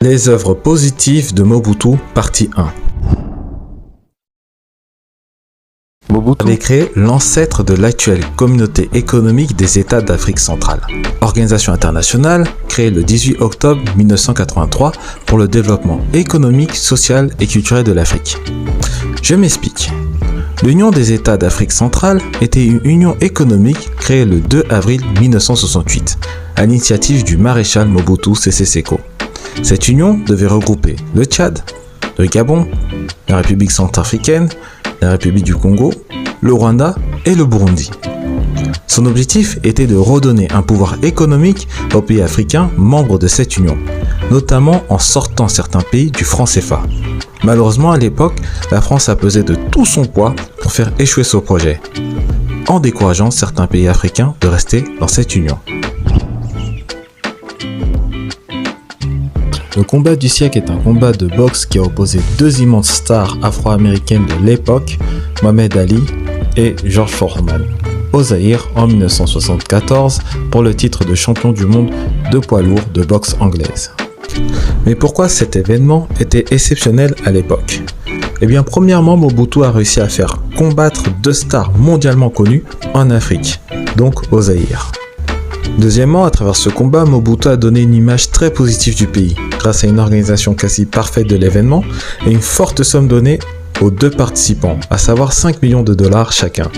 Les œuvres positives de Mobutu, partie 1. Mobutu avait créé l'ancêtre de l'actuelle communauté économique des États d'Afrique centrale. Organisation internationale créée le 18 octobre 1983 pour le développement économique, social et culturel de l'Afrique. Je m'explique. L'Union des États d'Afrique centrale était une union économique créée le 2 avril 1968 à l'initiative du maréchal Mobutu Sese Seko. Cette union devait regrouper le Tchad, le Gabon, la République centrafricaine, la République du Congo, le Rwanda et le Burundi. Son objectif était de redonner un pouvoir économique aux pays africains membres de cette union, notamment en sortant certains pays du franc CFA. Malheureusement, à l'époque, la France a pesé de tout son poids pour faire échouer ce projet, en décourageant certains pays africains de rester dans cette union. Le combat du siècle est un combat de boxe qui a opposé deux immenses stars afro-américaines de l'époque, Mohamed Ali et George Foreman, au Zaïre en 1974 pour le titre de champion du monde de poids lourd de boxe anglaise. Mais pourquoi cet événement était exceptionnel à l'époque? Eh bien, premièrement, Mobutu a réussi à faire combattre deux stars mondialement connues en Afrique, donc au Zaïre. Deuxièmement, à travers ce combat, Mobutu a donné une image très positive du pays, grâce à une organisation quasi parfaite de l'événement et une forte somme donnée aux deux participants, à savoir 5 millions de dollars chacun,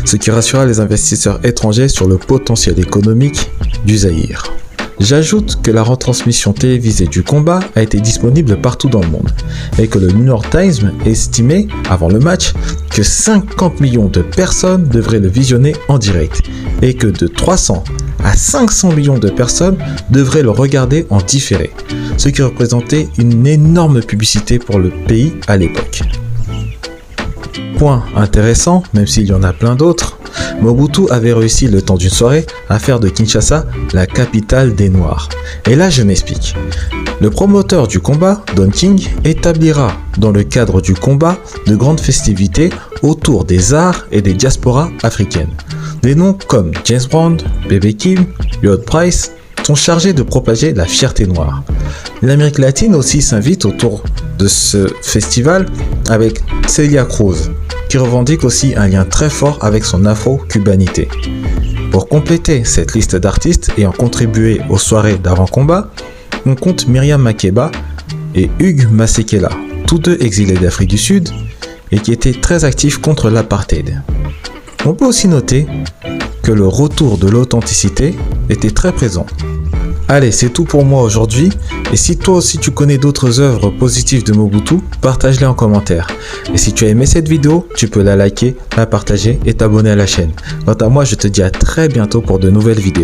ce qui rassura les investisseurs étrangers sur le potentiel économique du Zaïre. J'ajoute que la retransmission télévisée du combat a été disponible partout dans le monde et que le New York Times estimait, avant le match, que 50 millions de personnes devraient le visionner en direct et que de 300 à 500 millions de personnes devraient le regarder en différé, ce qui représentait une énorme publicité pour le pays à l'époque. Point intéressant, même s'il y en a plein d'autres, Mobutu avait réussi le temps d'une soirée à faire de Kinshasa la capitale des Noirs. Et là je m'explique. Le promoteur du combat, Don King, établira dans le cadre du combat de grandes festivités autour des arts et des diasporas africaines. Des noms comme James Brown, B.B. King, Lloyd Price sont chargés de propager la fierté noire. L'Amérique latine aussi s'invite autour de ce festival avec Celia Cruz, qui revendique aussi un lien très fort avec son afro-cubanité. Pour compléter cette liste d'artistes ayant contribué aux soirées d'avant-combat, on compte Miriam Makeba et Hugues Masekela, tous deux exilés d'Afrique du Sud et qui étaient très actifs contre l'apartheid. On peut aussi noter que le retour de l'authenticité était très présent. Allez, c'est tout pour moi aujourd'hui, et si toi aussi tu connais d'autres œuvres positives de Mobutu, partage-les en commentaire. Et si tu as aimé cette vidéo, tu peux la liker, la partager et t'abonner à la chaine. Quant à moi, je te dis à très bientôt pour de nouvelles vidéos.